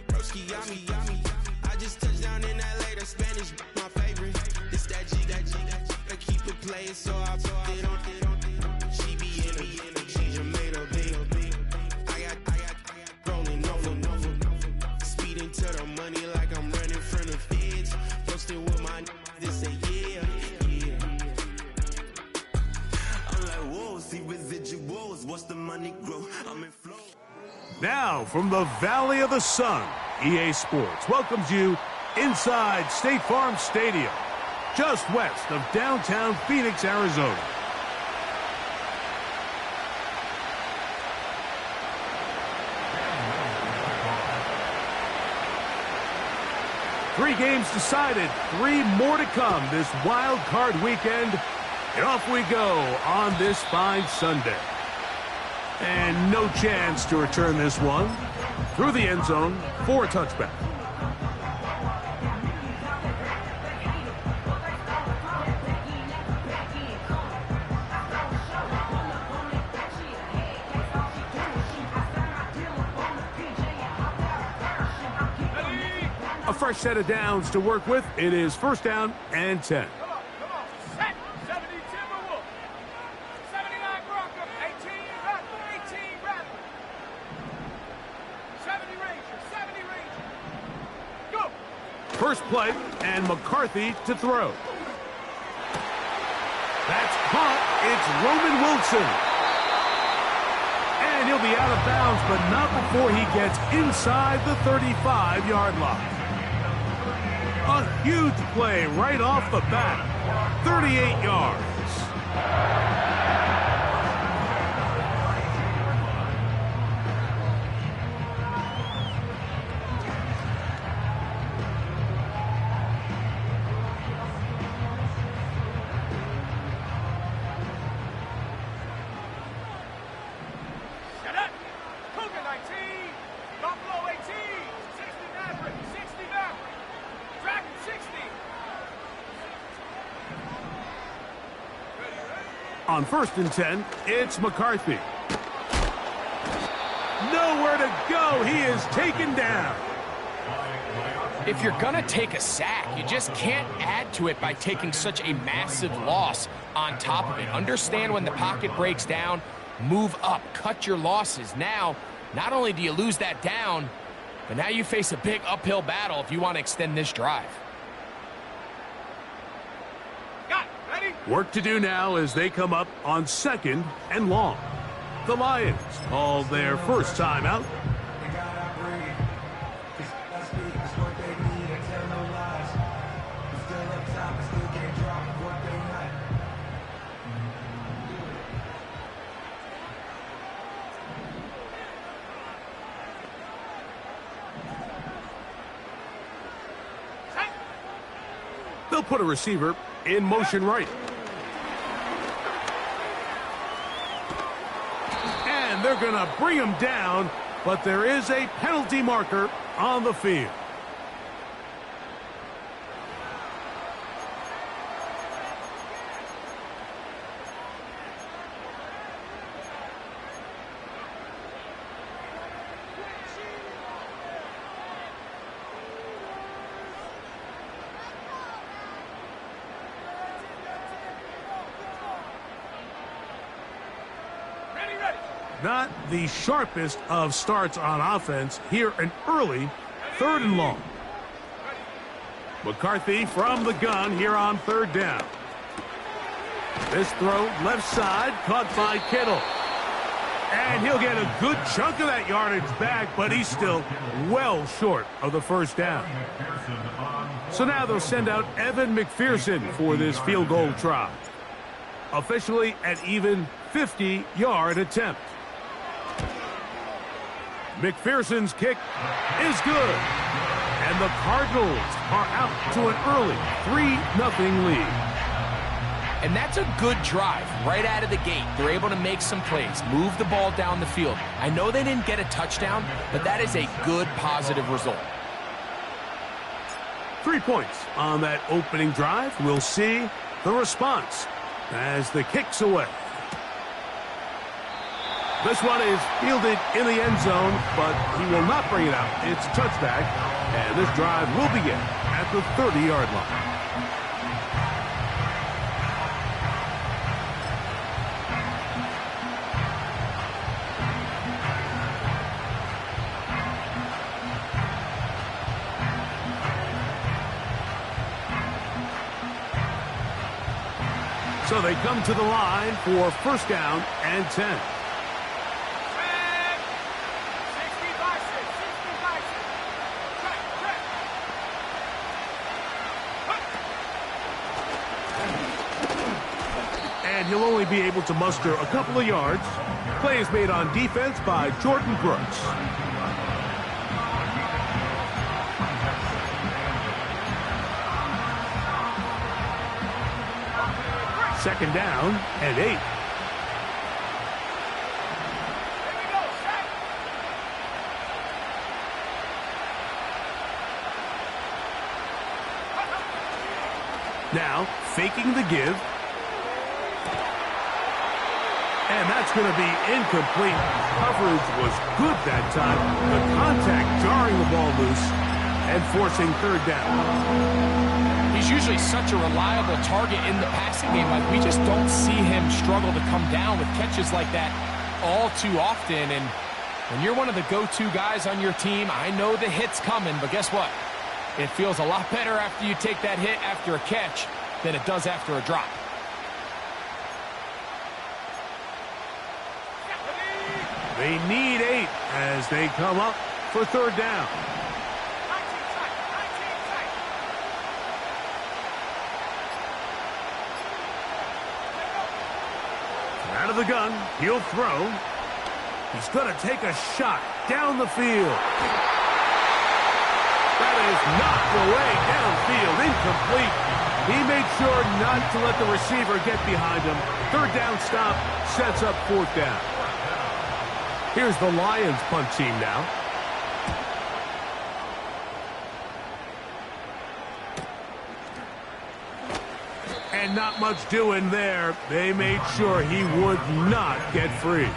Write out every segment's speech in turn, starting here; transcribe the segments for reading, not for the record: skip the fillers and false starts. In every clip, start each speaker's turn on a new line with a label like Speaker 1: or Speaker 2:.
Speaker 1: Broski, yummy. I just touched down in LA, the Spanish, my favorite. This that G. I keep it playing, so I put it on. She be in the she just made a big. I got rolling over. Speeding to the money like I'm running from the feds. Posting with my this a yeah. I'm like, whoa, see residuals, watch the money grow. I'm in flow.
Speaker 2: Now, from the Valley of the Sun, EA Sports welcomes you inside State Farm Stadium, just west of downtown Phoenix, Arizona. Three games decided, three more to come this wild card weekend. And off we go on this fine Sunday. And no chance to return this one through the end zone for a touchback. A fresh set of downs to work with. It is first down and 10. First play, and McCarthy to throw. That's caught. It's Roman Wilson. And he'll be out of bounds, but not before he gets inside the 35-yard line. A huge play right off the bat. 38 yards. On first and 10, it's McCarthy. Nowhere to go. He is taken down.
Speaker 3: If you're going to take a sack, you just can't add to it by taking such a massive loss on top of it. Understand when the pocket breaks down, move up, cut your losses. Now, not only do you lose that down, but now you face a big uphill battle if you want to extend this drive.
Speaker 2: Work to do now as they come up on second and long. The Lions call their first time out. They'll put a receiver in motion right. And they're going to bring him down, but there is a penalty marker on the field. Not the sharpest of starts on offense. Here an early third and long. McCarthy from the gun here on third down. This throw left side caught by Kittle. And he'll get a good chunk of that yardage back, but he's still well short of the first down. So now they'll send out Evan McPherson for this field goal try. Officially an even 50-yard attempt. McPherson's kick is good. And the Cardinals are out to an early 3-0 lead.
Speaker 3: And that's a good drive right out of the gate. They're able to make some plays, move the ball down the field. I know they didn't get a touchdown, but that is a good, positive result.
Speaker 2: 3 points on that opening drive. We'll see The response as the kick's away. This one is fielded in the end zone, but he will not bring it out. It's a touchback, and this drive will begin at the 30-yard line. So they come to the line for first down and 10. And he'll only be able to muster a couple of yards. Play is made on defense by Jordan Brooks. Second down and 8. Now, faking the give. And that's going to be incomplete. Coverage was good that time. The contact jarring the ball loose and forcing third down.
Speaker 3: He's usually such a reliable target in the passing game. Like, we just don't see him struggle to come down with catches like that all too often. And when you're one of the go-to guys on your team, I know the hit's coming, but guess what? It feels a lot better after you take that hit after a catch than it does after a drop.
Speaker 2: They need 8 as they come up for third down. Out of the gun, he'll throw. He's going to take a shot down the field. That is knocked away downfield, incomplete. He made sure not to let the receiver get behind him. Third down stop sets up fourth down. Here's the Lions punt team now. And not much doing there. They made sure he would not get free.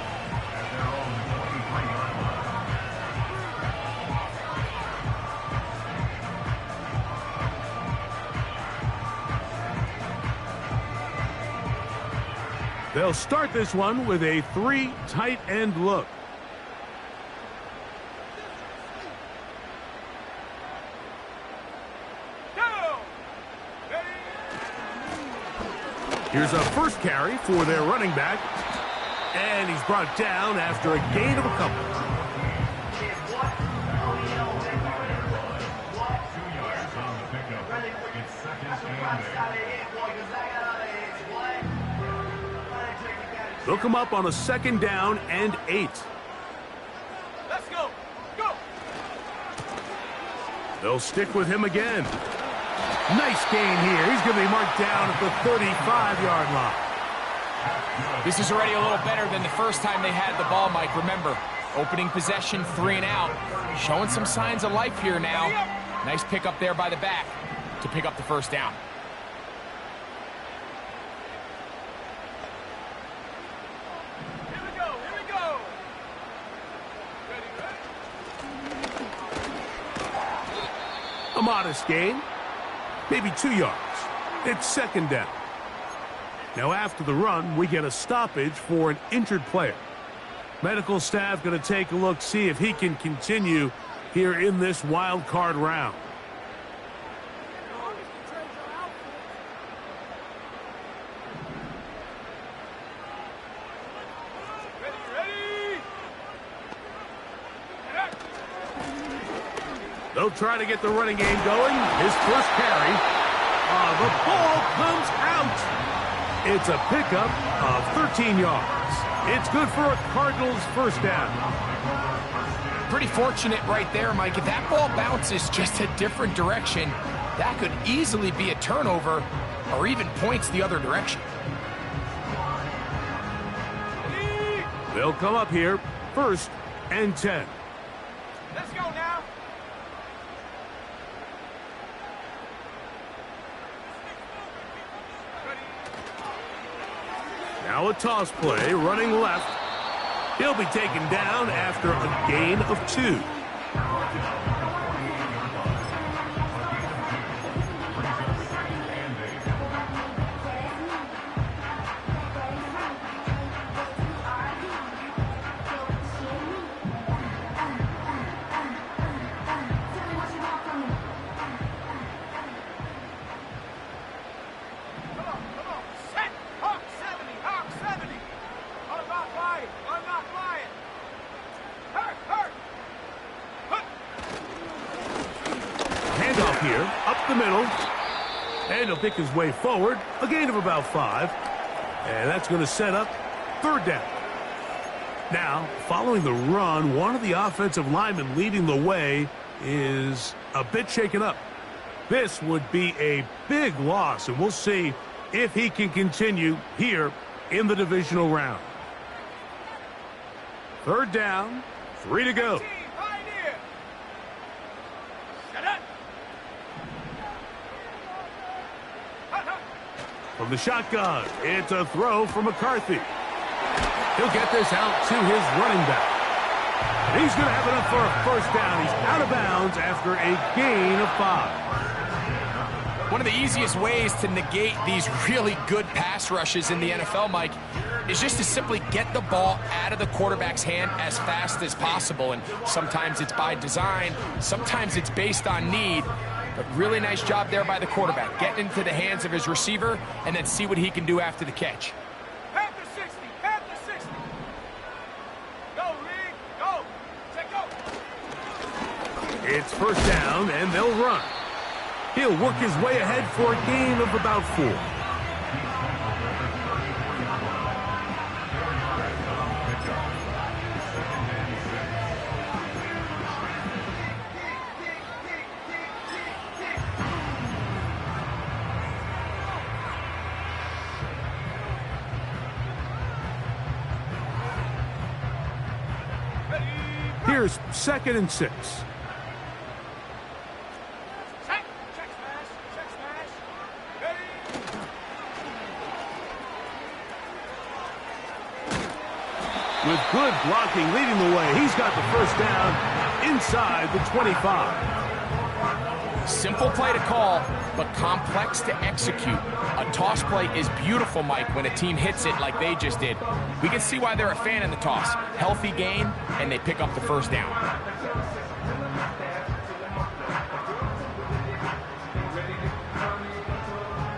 Speaker 2: They'll start this one with a 3 tight end look. Here's a first carry for their running back. And he's brought down after a gain of a couple. They'll come up on a second down and 8.
Speaker 3: Let's go. Go.
Speaker 2: They'll stick with him again. Nice gain here. He's going to be marked down at the 35-yard line.
Speaker 3: This is already a little better than the first time they had the ball, Mike. Remember, opening possession, 3 and out. Showing some signs of life here now. Nice pick up there by the back to pick up the first down.
Speaker 4: Here we go.
Speaker 2: A modest gain. Maybe 2 yards. It's second down. Now after the run, we get a stoppage for an injured player. Medical staff going to take a look, see if he can continue here in this wild card round. They'll try to get the running game going. His first carry. The ball comes out. It's a pickup of 13 yards. It's good for a Cardinals first down.
Speaker 3: Pretty fortunate right there, Mike. If that ball bounces just a different direction, that could easily be a turnover or even points the other direction.
Speaker 2: They'll come up here, first and 10.
Speaker 4: Let's go now. Ready,
Speaker 2: Now a toss play, running left. He'll be taken down after a gain of 2. Handoff here, up the middle. And he'll pick his way forward, a gain of about 5. And that's going to set up 3rd down. Now, following the run, one of the offensive linemen leading the way is a bit shaken up. This would be a big loss, and we'll see if he can continue here in the divisional round. 3rd down, 3 to go. From the shotgun, it's a throw for McCarthy. He'll get this out to his running back. And he's going to have enough for a 1st down. He's out of bounds after a gain of 5.
Speaker 3: One of the easiest ways to negate these really good pass rushes in the NFL, Mike, is just to simply get the ball out of the quarterback's hand as fast as possible. And sometimes it's by design, sometimes it's based on need. But really nice job there by the quarterback. Getting into the hands of his receiver and then see what he can do after the catch.
Speaker 4: Path to 60, path to 60. Go, Reed, go. Take go.
Speaker 2: It's 1st down, and they'll run. He'll work his way ahead for a gain of about 4. Here's 2nd and 6.
Speaker 4: Check smash, check smash. Ready.
Speaker 2: With good blocking leading the way, he's got the 1st down inside the 25.
Speaker 3: Simple play to call, but complex to execute. A toss play is beautiful, Mike, when a team hits it like they just did. We can see why they're a fan of the toss. Healthy gain, and they pick up the 1st down.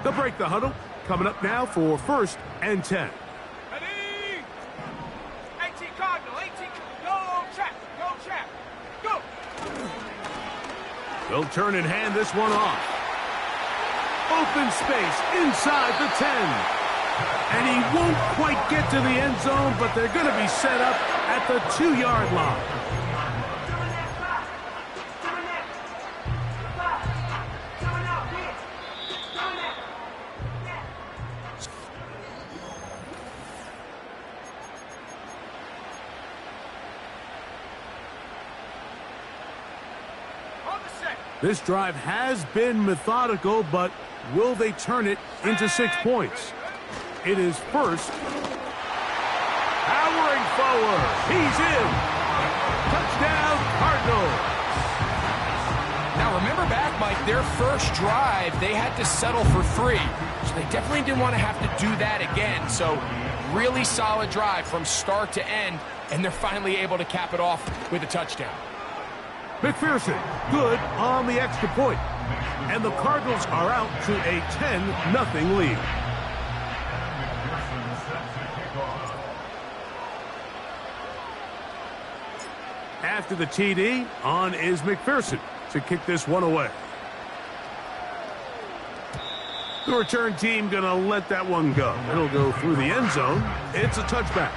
Speaker 2: They'll break the huddle. Coming up now for 1st and 10.
Speaker 4: Ready. 18 Cardinal, 18. Go, trap, go.
Speaker 2: They'll turn and hand this one off. Open space inside the 10. And he won't quite get to the end zone, but they're going to be set up at the 2-yard line. This drive has been methodical, but will they turn it into 6 points? It is 1st. Powering forward. He's in. Touchdown, Cardinals.
Speaker 3: Now, remember back, Mike, their first drive, they had to settle for 3. So they definitely didn't want to have to do that again. So really solid drive from start to end, and they're finally able to cap it off with a touchdown.
Speaker 2: McPherson, good on the extra point. And the Cardinals are out to a 10-0 lead. After the TD, on is McPherson to kick this one away. The return team going to let that one go. It'll go through the end zone. It's a touchback.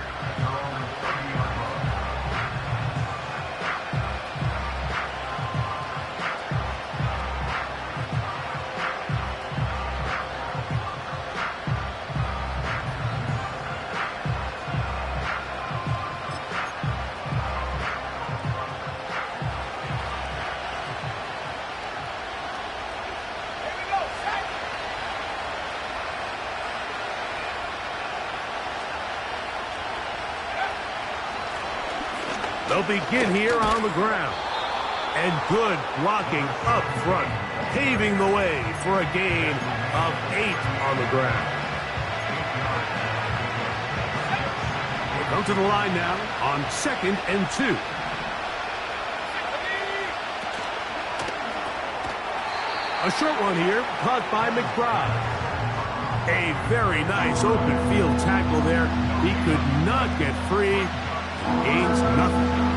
Speaker 2: They'll begin here on the ground. And good blocking up front, paving the way for a gain of 8 on the ground. They come to the line now on 2nd and 2. A short one here, caught by McBride. A very nice open field tackle there. He could not get free. Gains nothing.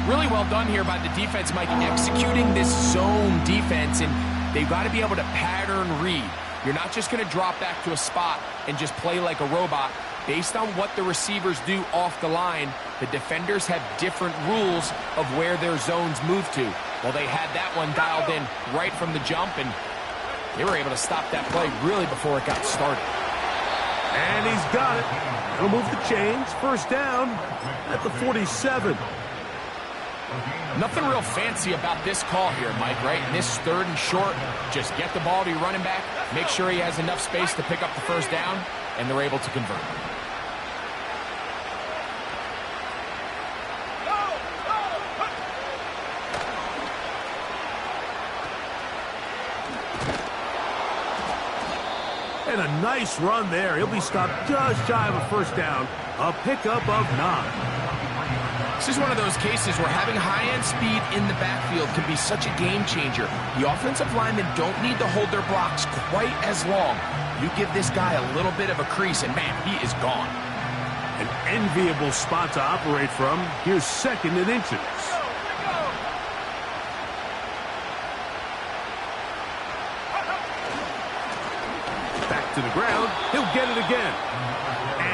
Speaker 3: Really well done here by the defense, Mike, executing this zone defense, and they've got to be able to pattern read. You're not just going to drop back to a spot and just play like a robot. Based on what the receivers do off the line, the defenders have different rules of where their zones move to. Well, they had that one dialed in right from the jump, and they were able to stop that play really before it got started.
Speaker 2: And he's got it. He'll move the chains. First down at the 47.
Speaker 3: Nothing real fancy about this call here, Mike, right? In this 3rd and short, just get the ball to your running back, make sure he has enough space to pick up the first down, and they're able to convert.
Speaker 2: And a nice run there. He'll be stopped just shy of a first down. A pickup of 9.
Speaker 3: This is one of those cases where having high-end speed in the backfield can be such a game changer. The offensive linemen don't need to hold their blocks quite as long. You give this guy a little bit of a crease, and man, he is gone.
Speaker 2: An enviable spot to operate from. Here's 2nd and inches. Back to the ground. He'll get it again.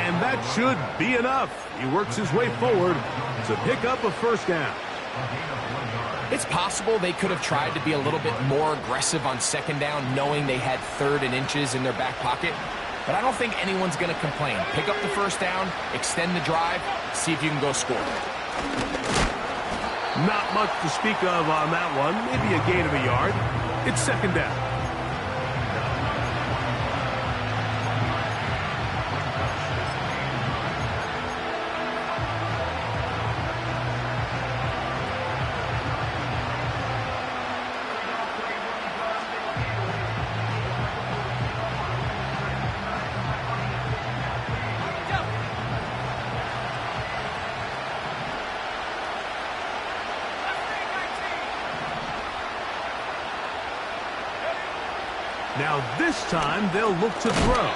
Speaker 2: And that should be enough. He works his way forward to pick up a first down.
Speaker 3: It's possible they could have tried to be a little bit more aggressive on 2nd down, knowing they had 3rd and inches in their back pocket. But I don't think anyone's going to complain. Pick up the first down, extend the drive, see if you can go score.
Speaker 2: Not much to speak of on that one. Maybe a gain of a yard. It's 2nd down. Now this time they'll look to throw.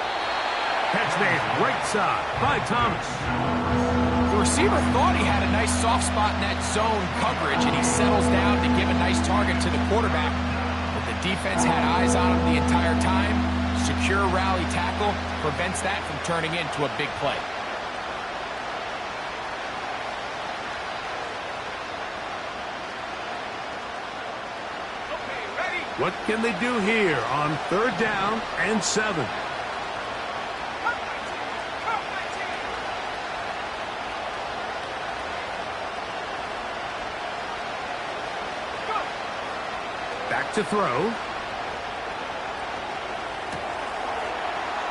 Speaker 2: Catch made right side by Thomas.
Speaker 3: The receiver thought he had a nice soft spot in that zone coverage, and he settles down to give a nice target to the quarterback. But the defense had eyes on him the entire time. Secure rally tackle prevents that from turning into a big play.
Speaker 2: What can they do here on 3rd down and 7? Back to throw.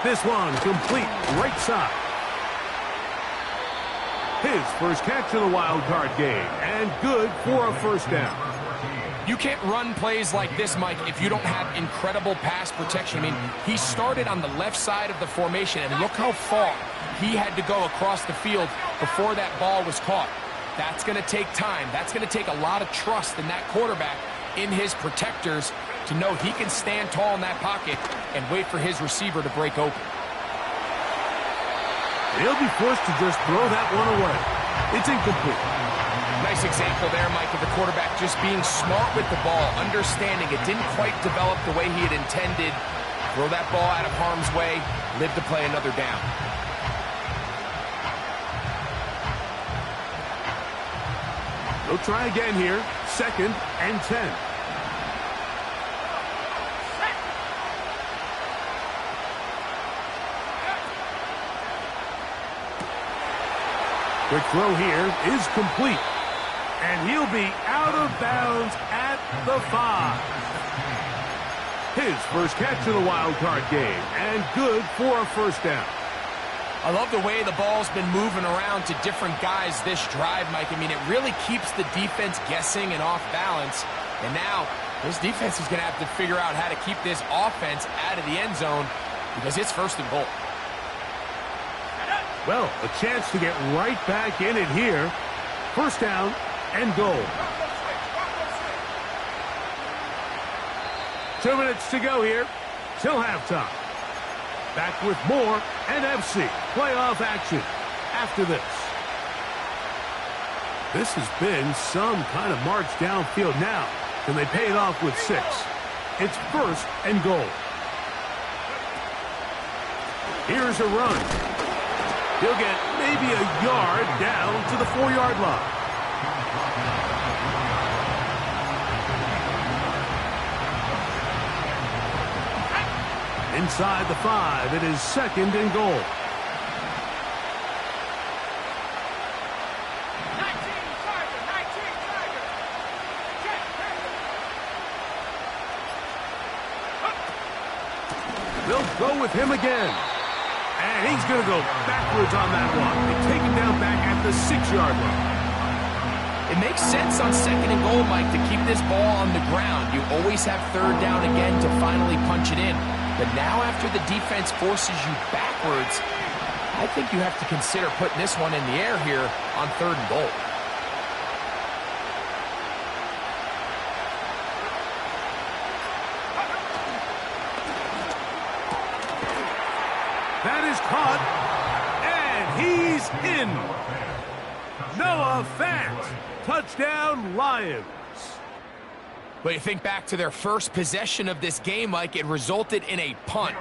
Speaker 2: This one complete right side. His first catch of the wild card game, and good for a first down.
Speaker 3: You can't run plays like this, Mike, if you don't have incredible pass protection. I mean, he started on the left side of the formation, and look how far he had to go across the field before that ball was caught. That's going to take time. That's going to take a lot of trust in that quarterback, in his protectors, to know he can stand tall in that pocket and wait for his receiver to break open.
Speaker 2: He'll be forced to just throw that one away. It's incomplete.
Speaker 3: Nice example there, Mike, of the quarterback just being smart with the ball, understanding it didn't quite develop the way he had intended. Throw that ball out of harm's way, live to play another down.
Speaker 2: They'll try again here, 2nd and 10. Quick throw here is complete. And he'll be out of bounds at the 5. His first catch of the wild card game, and good for a first down.
Speaker 3: I love the way the ball's been moving around to different guys this drive, Mike. I mean, it really keeps the defense guessing and off balance. And now, this defense is going to have to figure out how to keep this offense out of the end zone because it's first and goal.
Speaker 2: Well, a chance to get right back in it here. First down and goal. 2 minutes to go here till halftime. Back with more NFC playoff action after this. This has been some kind of march downfield now, and they pay it off with 6. It's first and goal. Here's a run. He'll get maybe a yard down to the 4-yard line. Inside the 5, it is second and goal.
Speaker 4: 19, Tiger, 19, Tiger. Check,
Speaker 2: They'll go with him again. And he's going to go backwards on that one. They take him down back at the 6-yard line.
Speaker 3: It makes sense on second and goal, Mike, to keep this ball on the ground. You always have third down again to finally punch it in. But now after the defense forces you backwards, I think you have to consider putting this one in the air here on third and goal.
Speaker 2: That is caught, and he's in. Noah Fant, touchdown Lions.
Speaker 3: But you think back to their first possession of this game, Mike, it resulted in a punt.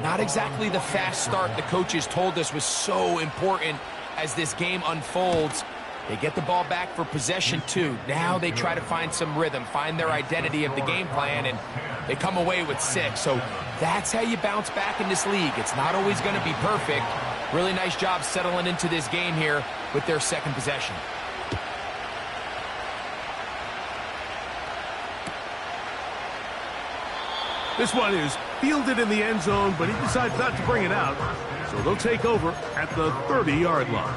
Speaker 3: Not exactly the fast start the coaches told us was so important as this game unfolds. They get the ball back for possession 2. Now they try to find some rhythm, find their identity of the game plan, and they come away with 6. So that's how you bounce back in this league. It's not always going to be perfect. Really nice job settling into this game here with their second possession.
Speaker 2: This one is fielded in the end zone, but he decides not to bring it out. So they'll take over at the 30-yard line.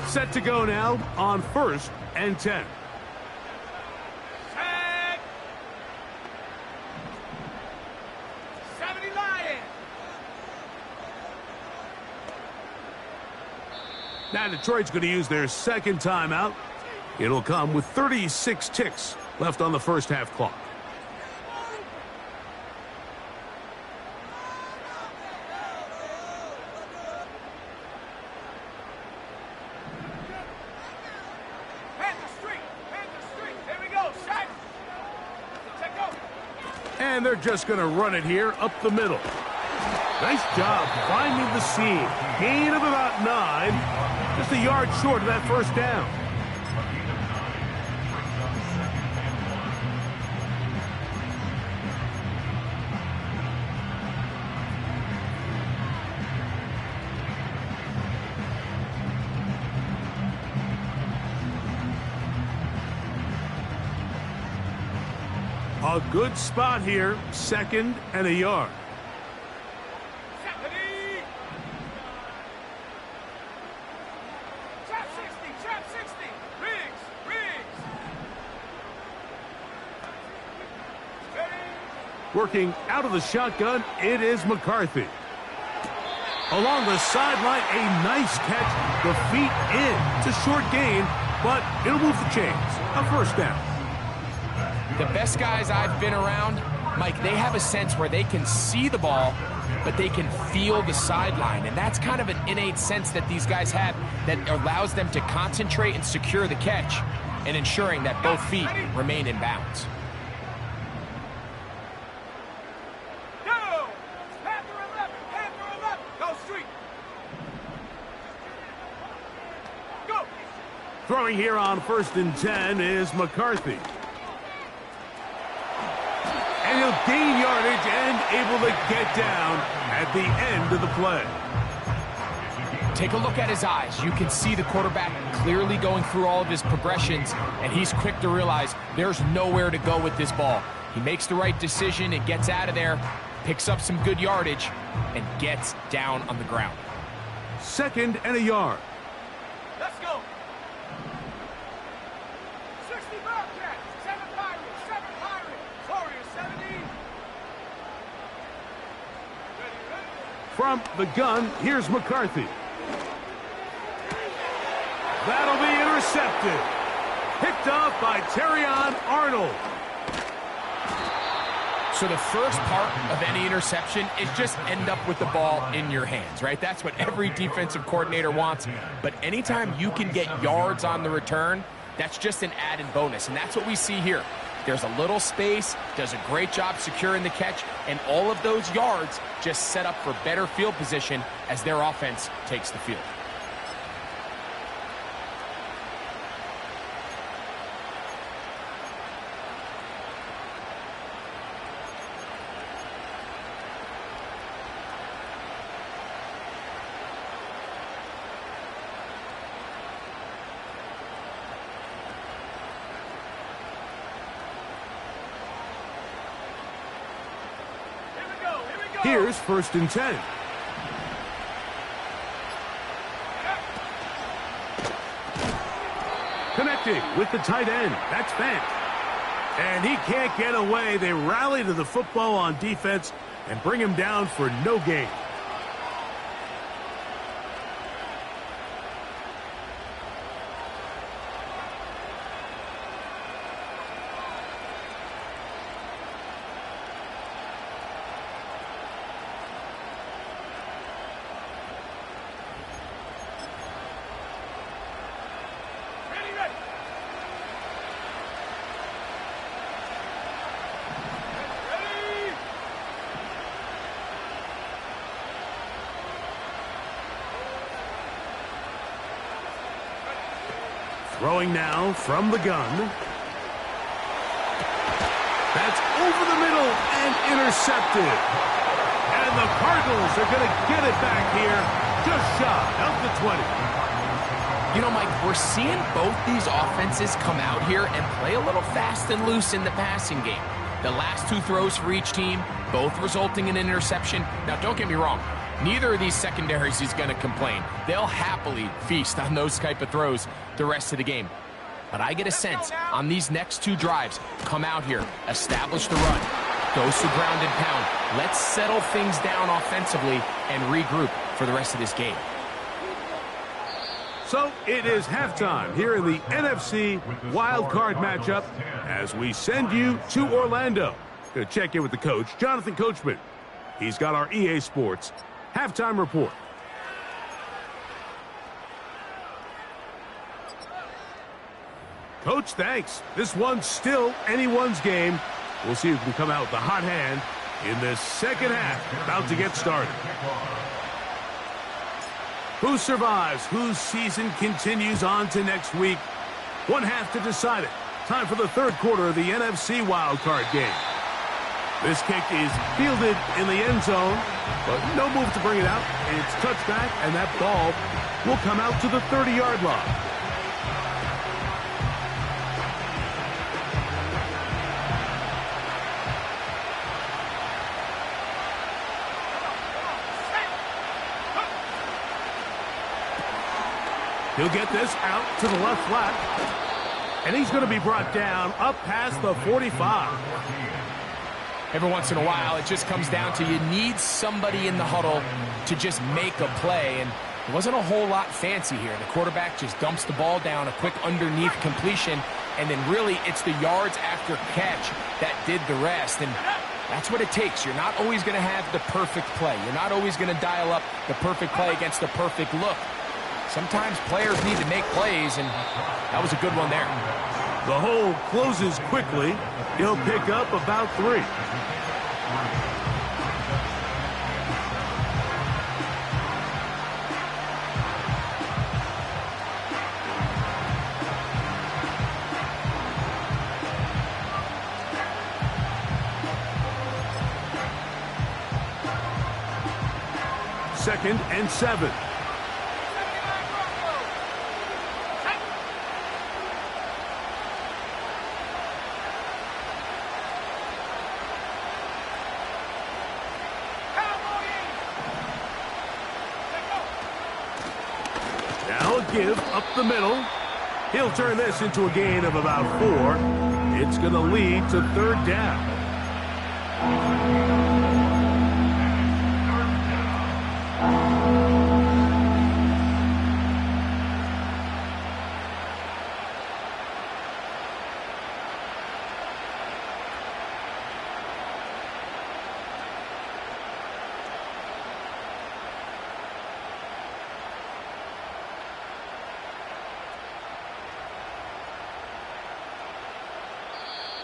Speaker 2: Set to go now on first and 10.
Speaker 4: Set. 70 Lions.
Speaker 2: Now Detroit's going to use their second timeout. It'll come with 36 ticks left on the first half clock. And they're just going to run it here up the middle. Nice job finding the seam. Gain of about 9. Just a yard short of that first down. A good spot here, second and a yard.
Speaker 4: Trap 60, Riggs. Ready.
Speaker 2: Working out of the shotgun, it is McCarthy. Along the sideline, a nice catch. The feet in. It's a short gain, but it'll move the chains. A first down.
Speaker 3: The best guys I've been around, Mike, they have a sense where they can see the ball, but they can feel the sideline. And that's kind of an innate sense that these guys have that allows them to concentrate and secure the catch and ensuring that both feet remain in bounds.
Speaker 4: Go! Panther 11! Go street! Go!
Speaker 2: Throwing here on first and 10 is McCarthy. And he'll gain yardage and able to get down at the end of the play.
Speaker 3: Take a look at his eyes. You can see the quarterback clearly going through all of his progressions, and he's quick to realize there's nowhere to go with this ball. He makes the right decision and gets out of there, picks up some good yardage, and gets down on the ground.
Speaker 2: 2nd and a yard.
Speaker 4: Let's go. 60 Bobcats, 7 Pirates, 7 Pirates. Warriors, 70. Ready.
Speaker 2: From the gun, here's McCarthy. That'll be intercepted. Picked off by Terrion Arnold.
Speaker 3: So the first part of any interception is just end up with the ball in your hands, right? That's what every defensive coordinator wants. But anytime you can get yards on the return, that's just an added bonus. And that's what we see here. There's a little space, does a great job securing the catch, and all of those yards just set up for better field position as their offense takes the field.
Speaker 2: Here's 1st and 10. Connecting with the tight end. That's Fant. And he can't get away. They rally to the football on defense and bring him down for no gain. Throwing now from the gun. That's over the middle and intercepted. And the Cardinals are going to get it back here just shy of the 20.
Speaker 3: You know, Mike, we're seeing both these offenses come out here and play a little fast and loose in the passing game. The last 2 throws for each team, both resulting in an interception. Now, don't get me wrong. Neither of these secondaries is going to complain. They'll happily feast on those type of throws the rest of the game. But I get a sense on these next 2 drives, come out here, establish the run, go some ground and pound. Let's settle things down offensively and regroup for the rest of this game.
Speaker 2: So it is halftime here in the NFC Wild Card matchup as we send you to Orlando. Going to check in with the coach, Jonathan Coachman. He's got our EA Sports halftime report. Coach, thanks. This one's still anyone's game. We'll see who can come out with the hot hand in this second half. About to get started. Who survives? Whose season continues on to next week? One half to decide it. Time for the 3rd quarter of the NFC Wild Card game. This kick is fielded in the end zone, but no move to bring it out. It's touchback, and that ball will come out to the 30-yard line. He'll get this out to the left flat, and he's going to be brought down up past the 45.
Speaker 3: Every once in a while, it just comes down to you need somebody in the huddle to just make a play, and it wasn't a whole lot fancy here. The quarterback just dumps the ball down, a quick underneath completion, and then really it's the yards after catch that did the rest, and that's what it takes. You're not always going to have the perfect play. You're not always going to dial up the perfect play against the perfect look. Sometimes players need to make plays, and that was a good one there.
Speaker 2: The hole closes quickly. He'll pick up about 3. Second and 7. They'll give up the middle. He'll turn this into a gain of about 4. It's going to lead to third down.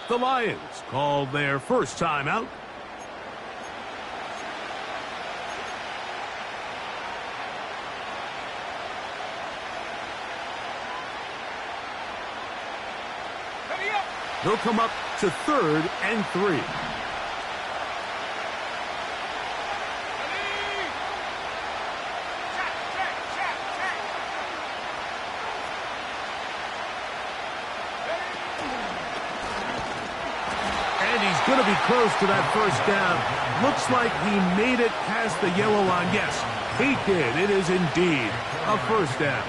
Speaker 2: The Lions called their first timeout. They'll come up to 3rd and 3. Going to be close to that first down. Looks like he made it past the yellow line. Yes, he did. It is indeed a first down.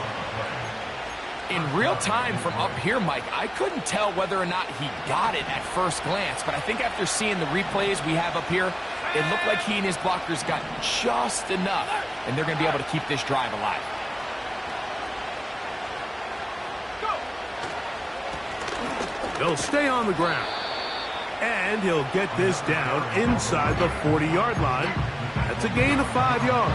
Speaker 3: In real time from up here, Mike, I couldn't tell whether or not he got it at first glance, but I think after seeing the replays we have up here, it looked like he and his blockers got just enough, and they're going to be able to keep this drive alive.
Speaker 2: They'll stay on the ground. And he'll get this down inside the 40-yard line. That's a gain of 5 yards.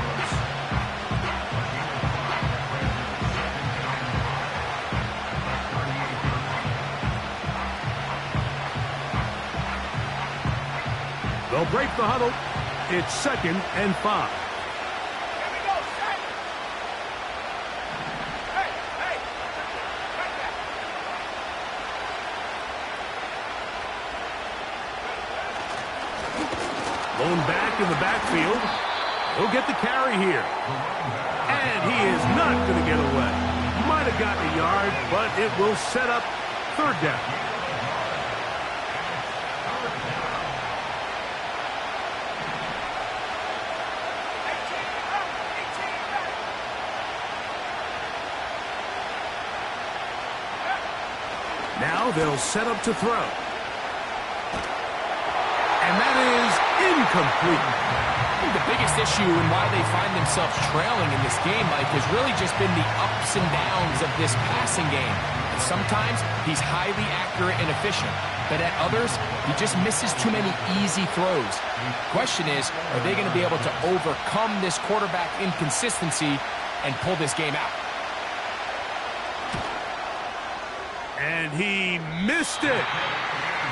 Speaker 2: They'll break the huddle. It's 2nd and 5. Blown back in the backfield. He'll get the carry here. And he is not going to get away. Might have gotten a yard, but it will set up third down. Now they'll set up to throw. And that is incomplete.
Speaker 3: I think the biggest issue and why they find themselves trailing in this game, Mike, has really just been the ups and downs of this passing game. And sometimes he's highly accurate and efficient, but at others, he just misses too many easy throws. The question is, are they going to be able to overcome this quarterback inconsistency and pull this game out?
Speaker 2: And he missed it.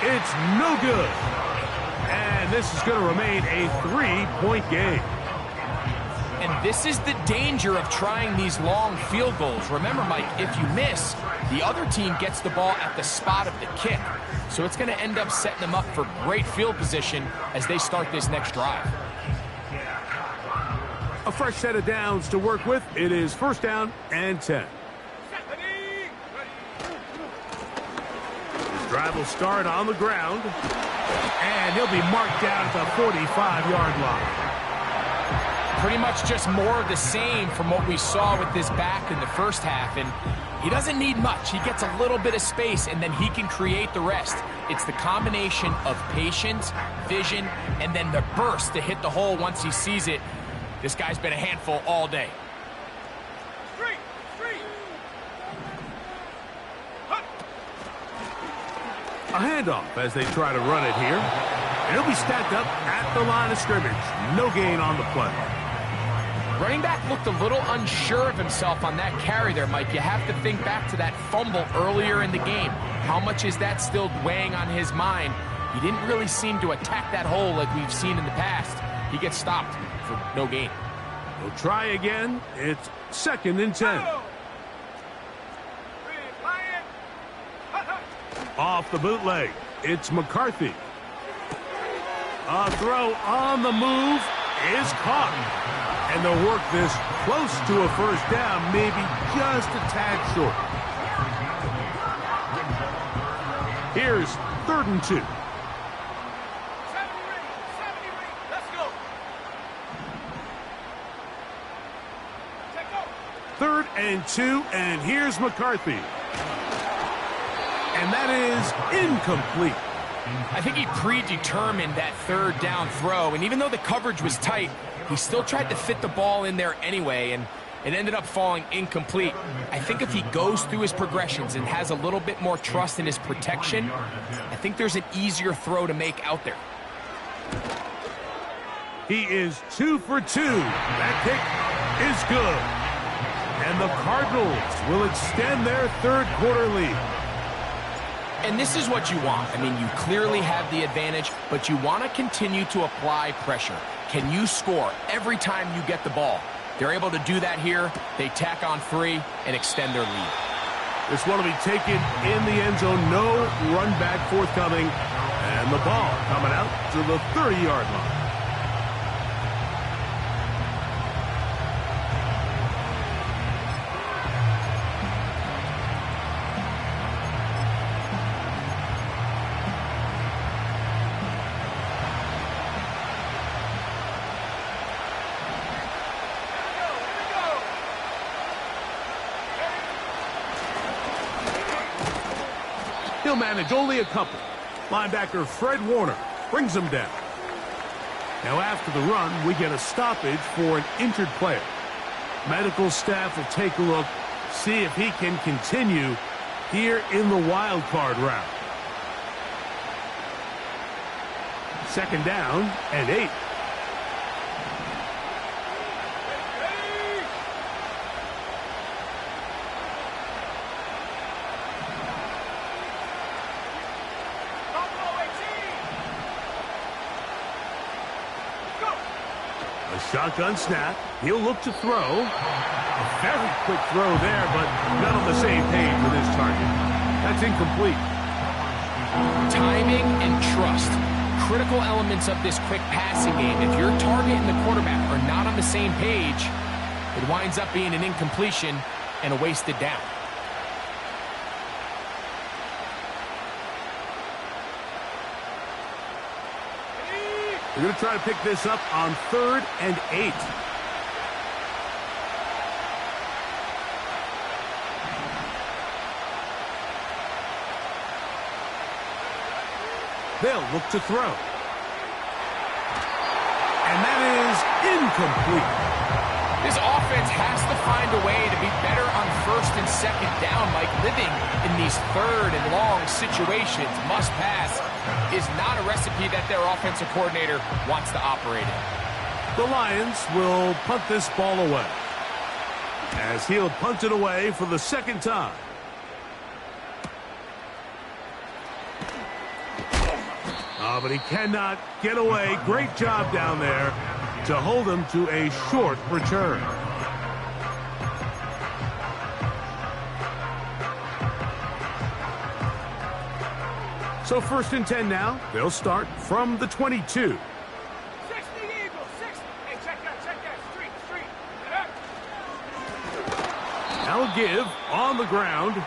Speaker 2: It's no good. And this is going to remain a 3-point game.
Speaker 3: And this is the danger of trying these long field goals. Remember, Mike, if you miss, the other team gets the ball at the spot of the kick. So it's going to end up setting them up for great field position as they start this next drive.
Speaker 2: A fresh set of downs to work with. It is 1st down and 10. His drive will start on the ground. And he'll be marked down at the 45-yard line.
Speaker 3: Pretty much just more of the same from what we saw with this back in the first half. And he doesn't need much. He gets a little bit of space, and then he can create the rest. It's the combination of patience, vision, and then the burst to hit the hole once he sees it. This guy's been a handful all day.
Speaker 2: A handoff as they try to run it here. And he'll be stacked up at the line of scrimmage. No gain on the play.
Speaker 3: Running back looked a little unsure of himself on that carry there, Mike. You have to think back to that fumble earlier in the game. How much is that still weighing on his mind? He didn't really seem to attack that hole like we've seen in the past. He gets stopped for no gain.
Speaker 2: They'll try again. It's 2nd and 10. Off the bootleg, it's McCarthy. A throw on the move is caught. And they'll work this close to a first down, maybe just a tad short. Here's 3rd and 2. 3rd and 2, and here's McCarthy. And that is incomplete.
Speaker 3: I think he predetermined that 3rd down throw, and even though the coverage was tight, he still tried to fit the ball in there anyway, and it ended up falling incomplete. I think if he goes through his progressions and has a little bit more trust in his protection, I think there's an easier throw to make out there.
Speaker 2: He is 2 for 2. That kick is good. And the Cardinals will extend their 3rd quarter lead.
Speaker 3: And this is what you want. I mean, you clearly have the advantage, but you want to continue to apply pressure. Can you score every time you get the ball? They're able to do that here. They tack on 3 and extend their lead.
Speaker 2: This one will be taken in the end zone. No run back forthcoming. And the ball coming out to the 30-yard line. He'll manage only a couple. Linebacker Fred Warner brings him down. Now after the run, we get a stoppage for an injured player. Medical staff will take a look, see if he can continue here in the wild card round. 2nd down and 8. Shotgun snap. He'll look to throw. A very quick throw there, but not on the same page with his target. That's incomplete.
Speaker 3: Timing and trust. Critical elements of this quick passing game. If your target and the quarterback are not on the same page, it winds up being an incompletion and a wasted down.
Speaker 2: We're going to try to pick this up on 3rd and 8. They'll look to throw. And that is incomplete.
Speaker 3: This offense has to find a way to be better on 1st and 2nd down, Mike. Living in these 3rd and long situations, must pass, is not a recipe that their offensive coordinator wants to operate in.
Speaker 2: The Lions will punt this ball away, as he'll punt it away for the 2nd time. Oh, but he cannot get away. Great job down there to hold him to a short return. So 1st and 10 now. They'll start from the 22.
Speaker 4: 60 Eagles, 60. Hey, check that, street. Get up.
Speaker 2: Now a give on the ground.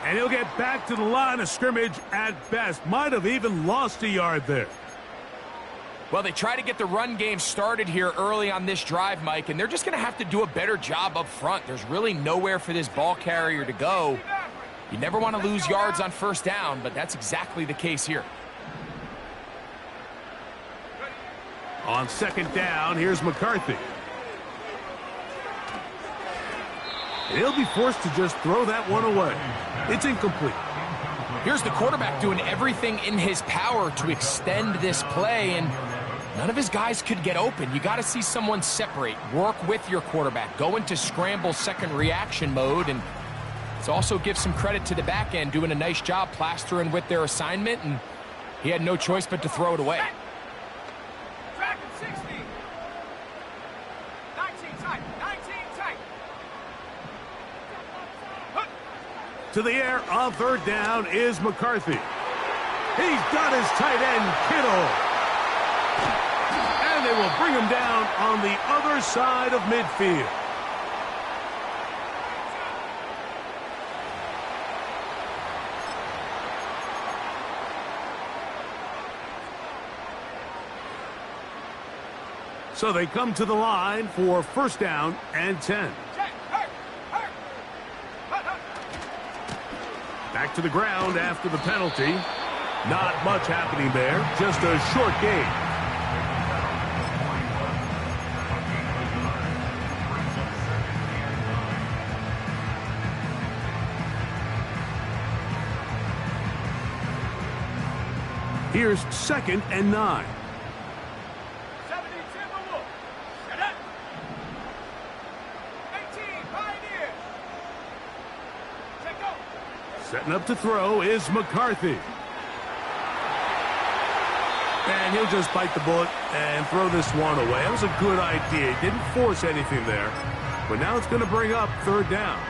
Speaker 2: And he'll get back to the line of scrimmage at best. Might have even lost a yard there.
Speaker 3: Well, they try to get the run game started here early on this drive, Mike, and they're just going to have to do a better job up front. There's really nowhere for this ball carrier to go. You never want to lose yards on 1st down, but that's exactly the case here.
Speaker 2: On 2nd down, here's McCarthy. And he'll be forced to just throw that one away. It's incomplete.
Speaker 3: Here's the quarterback doing everything in his power to extend this play, and none of his guys could get open. You got to see someone separate, work with your quarterback, go into scramble 2nd reaction mode, and let's also give some credit to the back end doing a nice job plastering with their assignment, and he had no choice but to throw it away.
Speaker 4: Track him, 60. 19 tight.
Speaker 2: To the air on 3rd down is McCarthy. He's got his tight end, Kittle. And they will bring him down on the other side of midfield. So they come to the line for 1st down and 10. Back to the ground after the penalty. Not much happening there, just a short game. Here's 2nd and 9.
Speaker 4: 70 Timberwolves. Set up. 18 Pioneers. Take go.
Speaker 2: Setting up to throw is McCarthy. And he'll just bite the bullet and throw this one away. That was a good idea. He didn't force anything there. But now it's going to bring up 3rd down.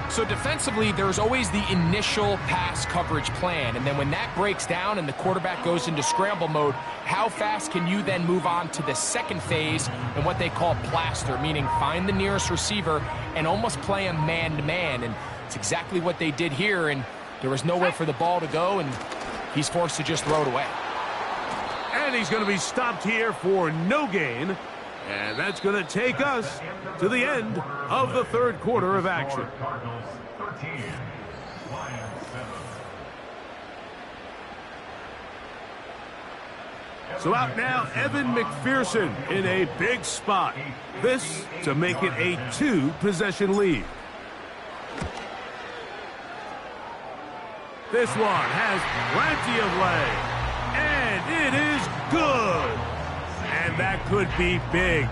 Speaker 3: So defensively, there's always the initial pass coverage plan. And then when that breaks down and the quarterback goes into scramble mode, how fast can you then move on to the second phase and what they call plaster, meaning find the nearest receiver and almost play him man-to-man. And it's exactly what they did here. And there was nowhere for the ball to go, and he's forced to just throw it away.
Speaker 2: And he's going to be stopped here for no gain. And that's going to take us to the end of the 3rd quarter of action. So out now, Evan McPherson in a big spot. This to make it a 2-possession lead. This one has plenty of leg. And it is good. And that could be big.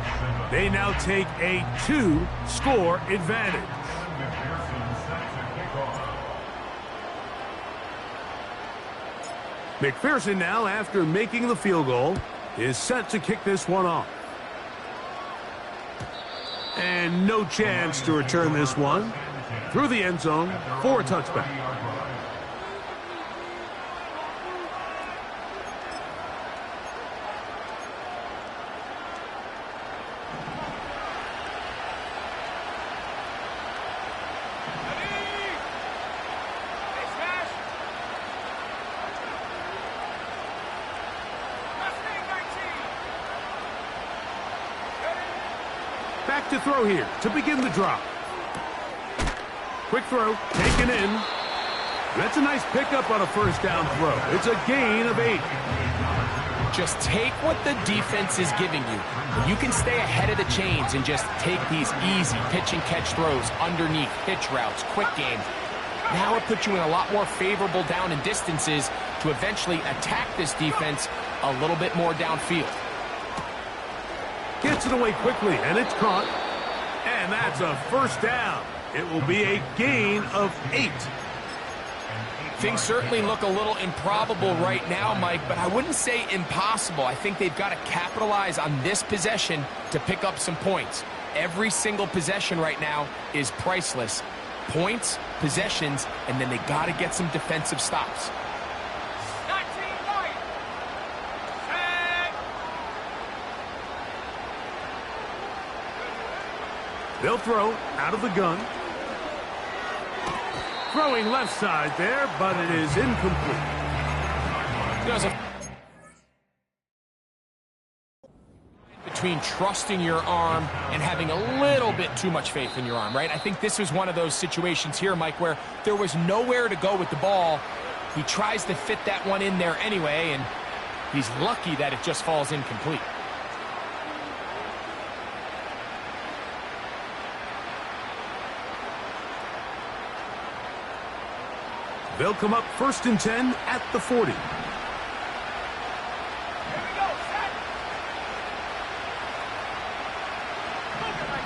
Speaker 2: They now take a 2-score advantage. McPherson now, after making the field goal, is set to kick this one off. And no chance to return this one through the end zone for a touchback. Back to throw here to begin the drop. Quick throw, taken in. That's a nice pickup on a 1st down throw. It's a gain of 8.
Speaker 3: Just take what the defense is giving you. You can stay ahead of the chains and just take these easy pitch and catch throws underneath, pitch routes, quick game. Now it puts you in a lot more favorable down and distances to eventually attack this defense a little bit more downfield.
Speaker 2: Gets it away quickly, and it's caught. And that's a 1st down. It will be a gain of 8.
Speaker 3: Things certainly look a little improbable right now, Mike, but I wouldn't say impossible. I think they've got to capitalize on this possession to pick up some points. Every single possession right now is priceless. Points, possessions, and then they got to get some defensive stops.
Speaker 2: They'll throw out of the gun. Throwing left side there, but it is incomplete.
Speaker 3: Between trusting your arm and having a little bit too much faith in your arm, right? I think this was one of those situations here, Mike, where there was nowhere to go with the ball. He tries to fit that one in there anyway, and he's lucky that it just falls incomplete.
Speaker 2: They'll come up 1st and 10 at the 40.
Speaker 4: Here we go, set. Look at my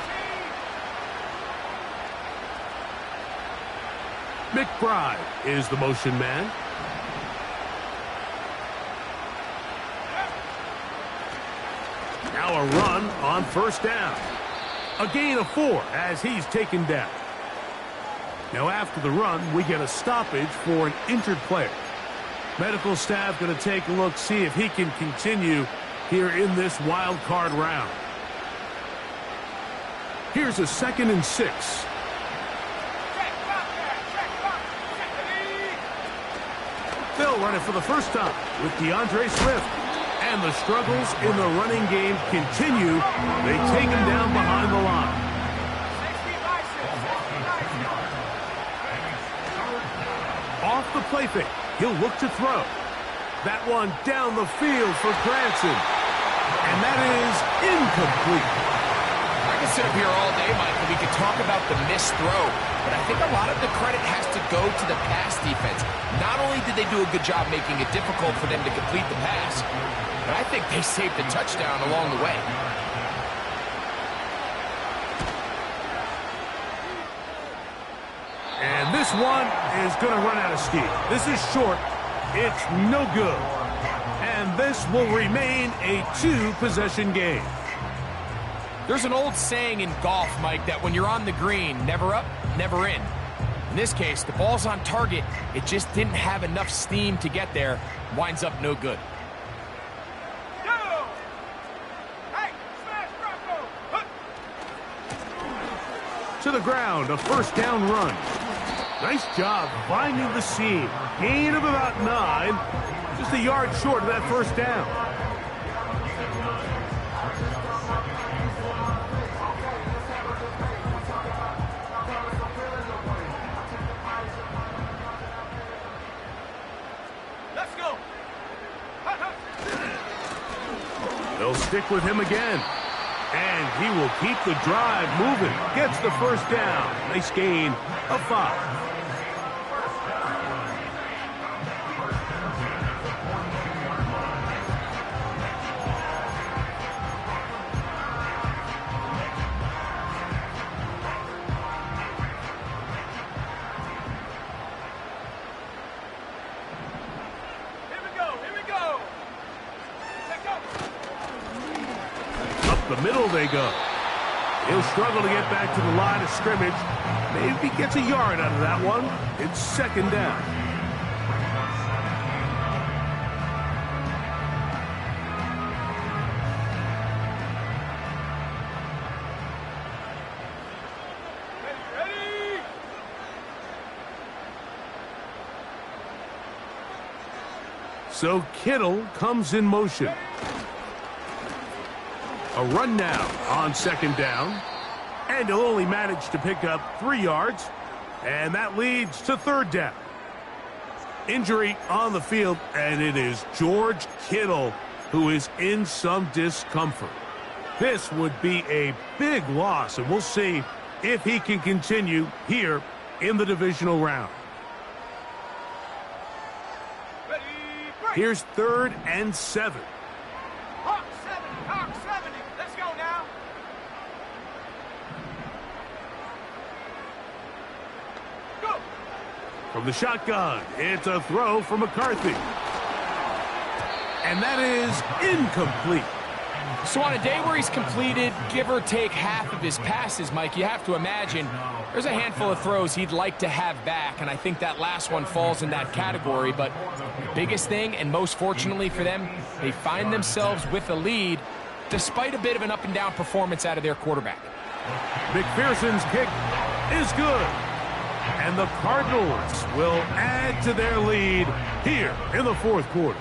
Speaker 4: team.
Speaker 2: McBride is the motion man. Now a run on 1st down. A gain of 4 as he's taken down. Now after the run, we get a stoppage for an injured player. Medical staff going to take a look, see if he can continue here in this wild card round. Here's a 2nd and 6. They'll run it for the first time with DeAndre Swift. And the struggles in the running game continue. They take him down behind the line. play fake. He'll look to throw. That one down the field for Granson. And that is incomplete.
Speaker 3: I could sit up here all day, Mike, and we could talk about the missed throw, but I think a lot of the credit has to go to the pass defense. Not only did they do a good job making it difficult for them to complete the pass, but I think they saved the touchdown along the way.
Speaker 2: And this one is going to run out of steam. This is short. It's no good. And this will remain a two-possession game.
Speaker 3: There's an old saying in golf, Mike, that when you're on the green, never up, never in. In this case, the ball's on target. It just didn't have enough steam to get there. Winds up no good.
Speaker 2: To the ground, a first down run. Nice job finding the seam. Gain of about 9. Just a yard short of that first down.
Speaker 4: Let's go.
Speaker 2: They'll stick with him again. And he will keep the drive moving. Gets the first down. Nice gain of 5. The middle they go. He'll struggle to get back to the line of scrimmage. Maybe gets a yard out of that one. It's second down.
Speaker 4: Ready?
Speaker 2: So Kittle comes in motion. A run now on second down. And he'll only manage to pick up 3 yards. And that leads to third down. Injury on the field, and it is George Kittle who is in some discomfort. This would be a big loss, and we'll see if he can continue here in the divisional round.
Speaker 4: Ready? Break.
Speaker 2: Here's 3rd and 7.
Speaker 4: Hawk 70. Let's go now. Go.
Speaker 2: From the shotgun, it's a throw for McCarthy. And that is incomplete.
Speaker 3: So on a day where he's completed, give or take half of his passes, Mike, you have to imagine there's a handful of throws he'd like to have back, and I think that last one falls in that category. But the biggest thing, and most fortunately for them, they find themselves with a lead despite a bit of an up-and-down performance out of their quarterback.
Speaker 2: McPherson's kick is good. And the Cardinals will add to their lead here in the 4th quarter.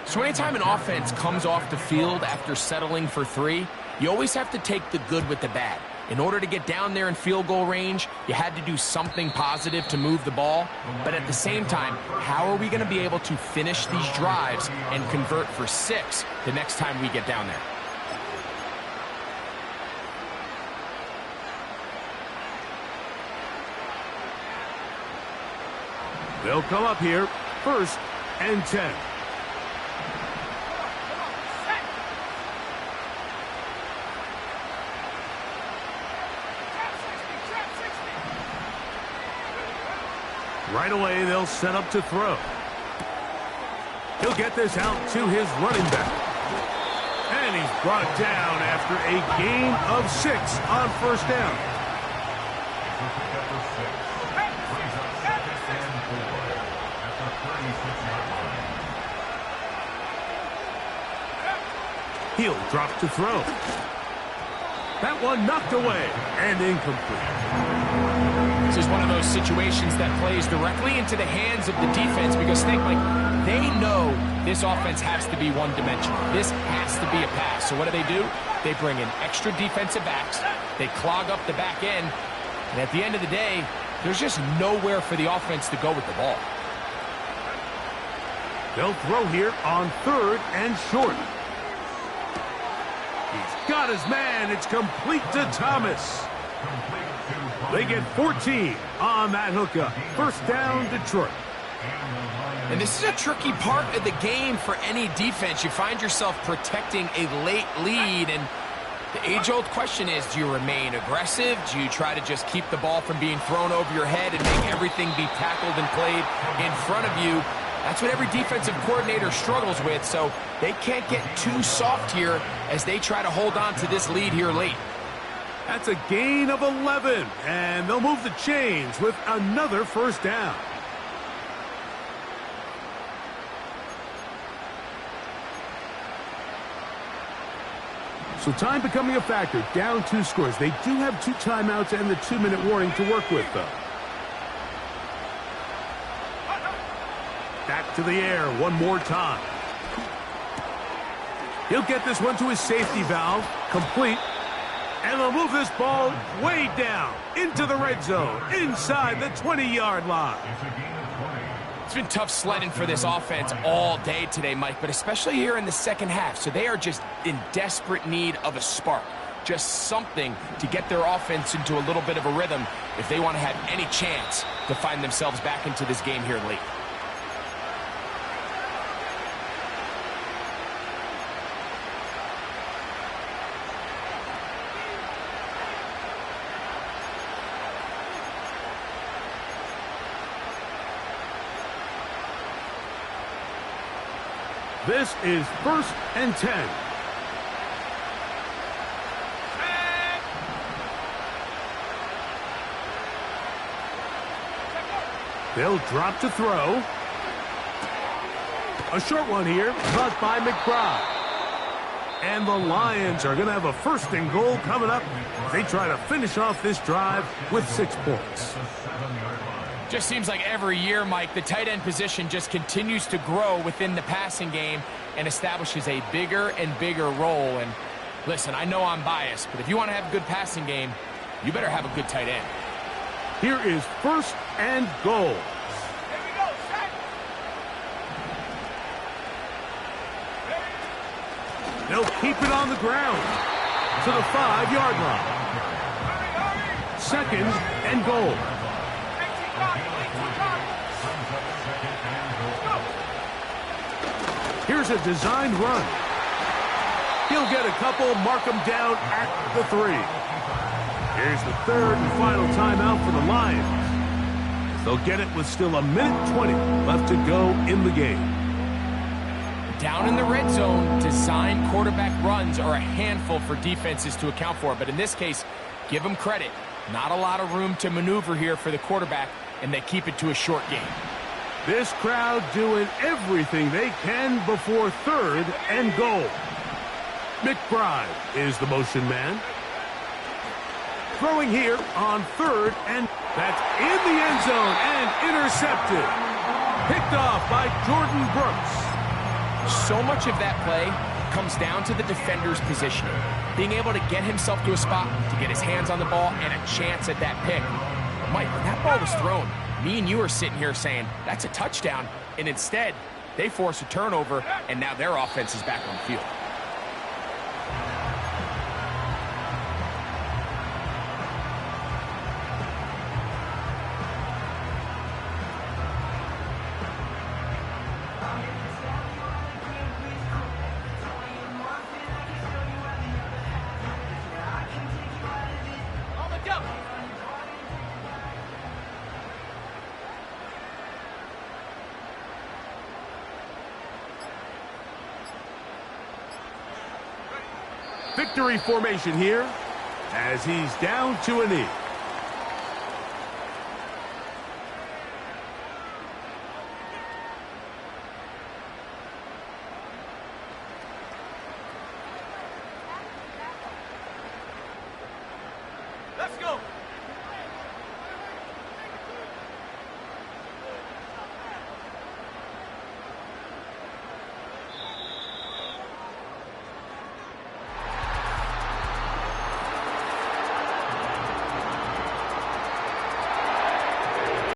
Speaker 3: So anytime an offense comes off the field after settling for 3, you always have to take the good with the bad. In order to get down there in field goal range, you had to do something positive to move the ball. But at the same time, how are we going to be able to finish these drives and convert for 6 the next time we get down there?
Speaker 2: They'll come up here, 1st and 10. Right away, they'll set up to throw. He'll get this out to his running back. And he's brought down after a gain of 6 on 1st down. He'll drop to throw. That one knocked away and incomplete.
Speaker 3: This is one of those situations that plays directly into the hands of the defense because, think, Mike, they know this offense has to be one-dimensional. This has to be a pass. So what do? They bring in extra defensive backs. They clog up the back end. And at the end of the day, there's just nowhere for the offense to go with the ball.
Speaker 2: They'll throw here on 3rd and short. He's got his man. It's complete to Thomas. They get 14 on that hookup. First down, Detroit.
Speaker 3: And this is a tricky part of the game for any defense. You find yourself protecting a late lead, and the age-old question is, do you remain aggressive? Do you try to just keep the ball from being thrown over your head and make everything be tackled and played in front of you? That's what every defensive coordinator struggles with, so they can't get too soft here as they try to hold on to this lead here late.
Speaker 2: That's a gain of 11, and they'll move the chains with another first down. So time becoming a factor, down 2 scores. They do have 2 timeouts and the 2-minute warning to work with, though. Back to the air one more time. He'll get this one to his safety valve, complete. And they'll move this ball way down into the red zone, inside the 20-yard line.
Speaker 3: It's been tough sledding for this offense all day today, Mike, but especially here in the second half. So they are just in desperate need of a spark, just something to get their offense into a little bit of a rhythm if they want to have any chance to find themselves back into this game here late.
Speaker 2: This is 1st and 10. They'll drop to throw. A short one here, caught by McBride. And the Lions are going to have a 1st and goal coming up. They try to finish off this drive with 6 points.
Speaker 3: Just seems like every year, Mike, the tight end position just continues to grow within the passing game and establishes a bigger and bigger role. And listen, I know I'm biased, but if you want to have a good passing game, you better have a good tight end.
Speaker 2: Here is 1st and goal.
Speaker 4: Here we go, set.
Speaker 2: They'll keep it on the ground to the 5-yard line. 2nd and goal. Here's a designed run. He'll get a couple, mark him down at the 3. Here's the 3rd and final timeout for the Lions. They'll get it with still 1:20 left to go in the game.
Speaker 3: Down in the red zone, designed quarterback runs are a handful for defenses to account for. But in this case, give them credit. Not a lot of room to maneuver here for the quarterback, and they keep it to a short game.
Speaker 2: This crowd doing everything they can before 3rd and goal. McBride is the motion man. Throwing here on 3rd, and that's in the end zone and intercepted. Picked off by Jordan Brooks.
Speaker 3: So much of that play comes down to the defender's positioning. Being able to get himself to a spot, to get his hands on the ball, and a chance at that pick. Mike, when that ball was thrown, me and you are sitting here saying, that's a touchdown, and instead, they force a turnover, and now their offense is back on the field.
Speaker 2: Victory formation here as he's down to a knee.